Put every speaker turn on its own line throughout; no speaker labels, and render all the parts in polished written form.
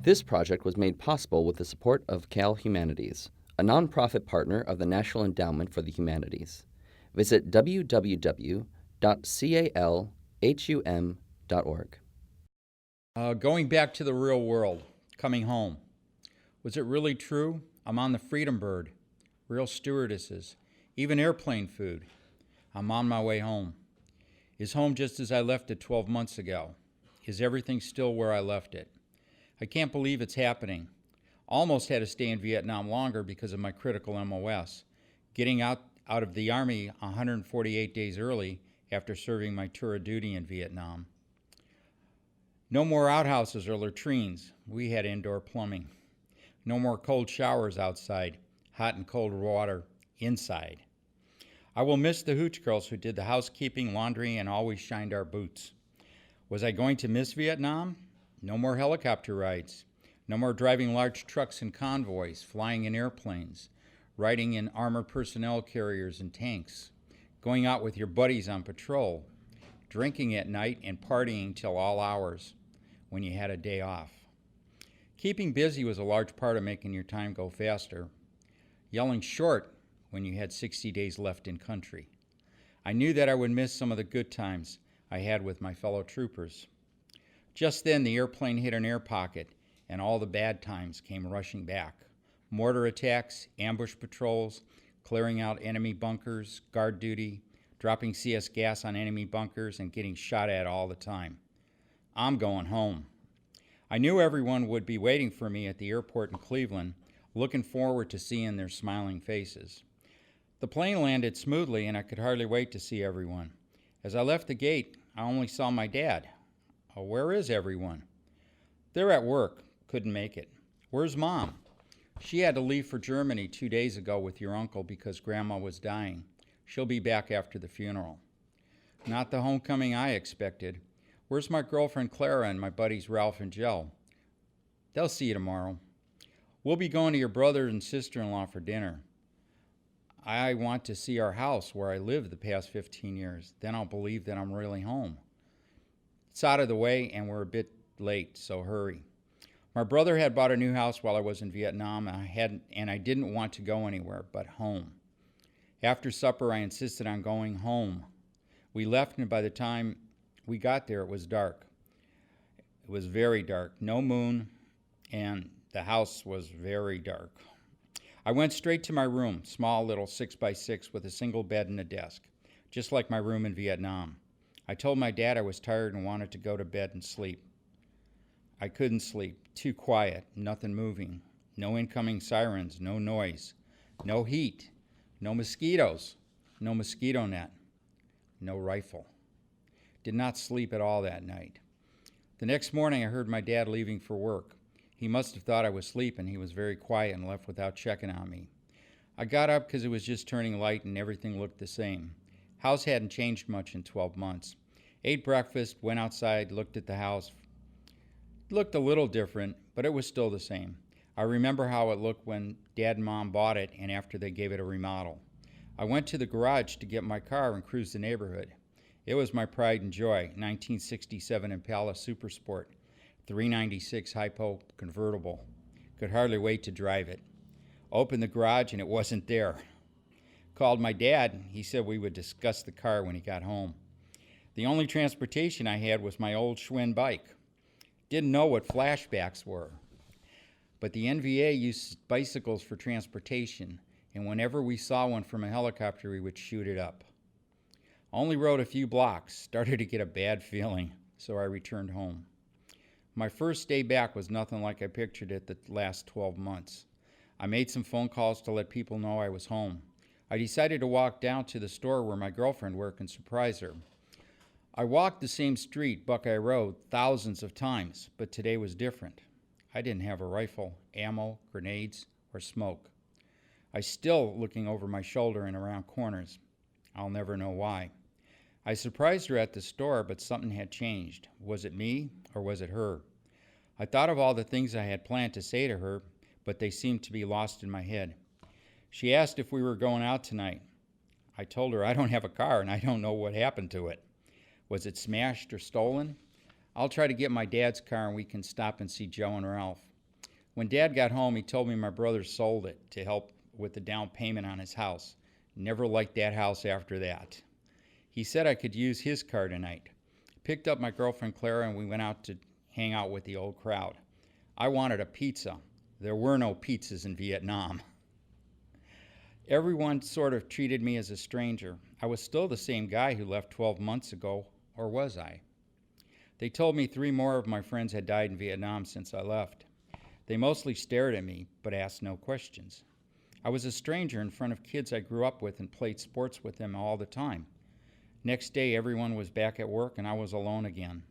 This project was made possible with the support of Cal Humanities, a nonprofit partner of the National Endowment for the Humanities. Visit www.calhum.org.
Going back to the real world, coming home. Was it really true? I'm on the Freedom Bird, real stewardesses, even airplane food. I'm on my way home. Is home just as I left it 12 months ago? Is everything still where I left it? I can't believe it's happening. Almost had to stay in Vietnam longer because of my critical MOS. Getting out of the Army 148 days early after serving my tour of duty in Vietnam. No more outhouses or latrines. We had indoor plumbing. No more cold showers outside, hot and cold water inside. I will miss the hooch girls who did the housekeeping, laundry, and always shined our boots. Was I going to miss Vietnam? No more helicopter rides. No more driving large trucks and convoys, flying in airplanes, riding in armored personnel carriers and tanks, going out with your buddies on patrol, drinking at night and partying till all hours when you had a day off. Keeping busy was a large part of making your time go faster. Yelling short when you had 60 days left in country. I knew that I would miss some of the good times I had with my fellow troopers. Just then, the airplane hit an air pocket, and all the bad times came rushing back. Mortar attacks, ambush patrols, clearing out enemy bunkers, guard duty, dropping CS gas on enemy bunkers, and getting shot at all the time. I'm going home. I knew everyone would be waiting for me at the airport in Cleveland, looking forward to seeing their smiling faces. The plane landed smoothly, and I could hardly wait to see everyone. As I left the gate, I only saw my dad. Oh, where is everyone? They're at work. Couldn't make it. Where's Mom? She had to leave for Germany 2 days ago with your uncle because Grandma was dying. She'll be back after the funeral. Not the homecoming I expected. Where's my girlfriend Clara and my buddies Ralph and Joe? They'll see you tomorrow. We'll be going to your brother and sister-in-law for dinner. I want to see our house where I lived the past 15 years. Then I'll believe that I'm really home. It's out of the way and we're a bit late, so hurry. My brother had bought a new house while I was in Vietnam, and I didn't want to go anywhere but home. After supper, I insisted on going home. We left, and by the time we got there, it was dark. It was very dark, no moon, and the house was very dark. I went straight to my room, small little 6x6 with a single bed and a desk, just like my room in Vietnam. I told my dad I was tired and wanted to go to bed and sleep. I couldn't sleep. Too quiet, nothing moving. No incoming sirens, no noise. No heat, no mosquitoes, no mosquito net, no rifle. Did not sleep at all that night. The next morning I heard my dad leaving for work. He must have thought I was asleep, and he was very quiet and left without checking on me. I got up because it was just turning light and everything looked the same. House hadn't changed much in 12 months. Ate breakfast, went outside, looked at the house. It looked a little different, but it was still the same. I remember how it looked when Dad and Mom bought it and after they gave it a remodel. I went to the garage to get my car and cruise the neighborhood. It was my pride and joy, 1967 Impala Super Sport, 396 Hypo convertible. Could hardly wait to drive it. Opened the garage and it wasn't there. Called my dad. He said we would discuss the car when he got home. The only transportation I had was my old Schwinn bike. Didn't know what flashbacks were. But the NVA used bicycles for transportation, and whenever we saw one from a helicopter, we would shoot it up. Only rode a few blocks, started to get a bad feeling, so I returned home. My first day back was nothing like I pictured it the last 12 months. I made some phone calls to let people know I was home. I decided to walk down to the store where my girlfriend worked and surprise her. I walked the same street, Buckeye Road, thousands of times, but today was different. I didn't have a rifle, ammo, grenades, or smoke. I still looking over my shoulder and around corners. I'll never know why. I surprised her at the store, but something had changed. Was it me or was it her? I thought of all the things I had planned to say to her, but they seemed to be lost in my head. She asked if we were going out tonight. I told her I don't have a car and I don't know what happened to it. Was it smashed or stolen? I'll try to get my dad's car and we can stop and see Joe and Ralph. When Dad got home, he told me my brother sold it to help with the down payment on his house. Never liked that house after that. He said I could use his car tonight. Picked up my girlfriend Clara and we went out to hang out with the old crowd. I wanted a pizza. There were no pizzas in Vietnam. Everyone sort of treated me as a stranger. I was still the same guy who left 12 months ago, or was I? They told me 3 more of my friends had died in Vietnam since I left. They mostly stared at me, but asked no questions. I was a stranger in front of kids I grew up with and played sports with them all the time. Next day, everyone was back at work and I was alone again.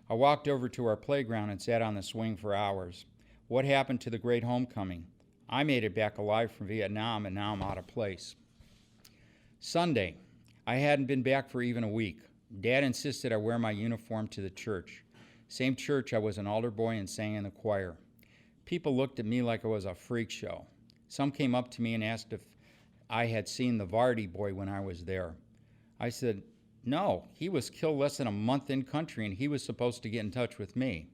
I walked over to our playground and sat on the swing for hours. What happened to the great homecoming? I made it back alive from Vietnam and now I'm out of place. Sunday, I hadn't been back for even a week. Dad insisted I wear my uniform to the church. Same church I was an altar boy and sang in the choir. People looked at me like I was a freak show. Some came up to me and asked if I had seen the Vardy boy when I was there. I said, no, he was killed less than a month in country and he was supposed to get in touch with me.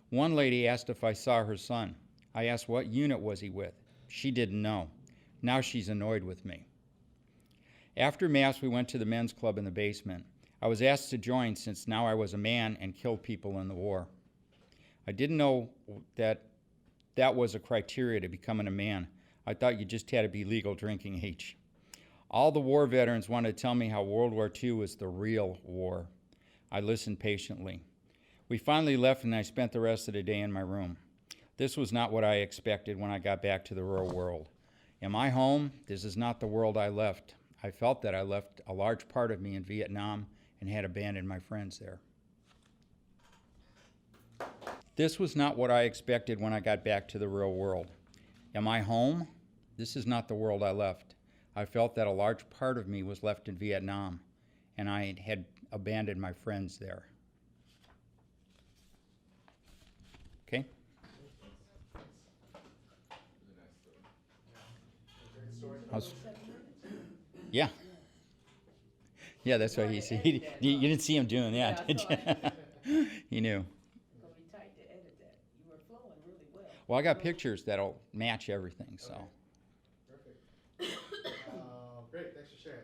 One lady asked if I saw her son. I asked what unit was he with. She didn't know. Now she's annoyed with me. After Mass, we went to the men's club in the basement. I was asked to join since now I was a man and killed people in the war. I didn't know that was a criteria to becoming a man. I thought you just had to be legal drinking age. All the war veterans wanted to tell me how World War II was the real war. I listened patiently. We finally left and I spent the rest of the day in my room. This was not what I expected when I got back to the real world. Am I home? This is not the world I left. I felt that I left a large part of me in Vietnam and had abandoned my friends there. This was not what I expected when I got back to the real world. Am I home? This is not the world I left. I felt that a large part of me was left in Vietnam, and I had abandoned my friends there. Okay? Yeah. Yeah, that's what he said. You didn't see him doing that, did you? He knew. Well, I got pictures that'll match everything, so.
Okay. Perfect. Great, thanks for sharing.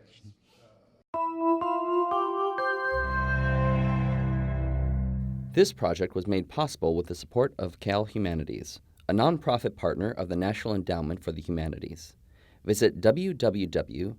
This project was made possible with the support of Cal Humanities, a nonprofit partner of the National Endowment for the Humanities. Visit www.calhum.org.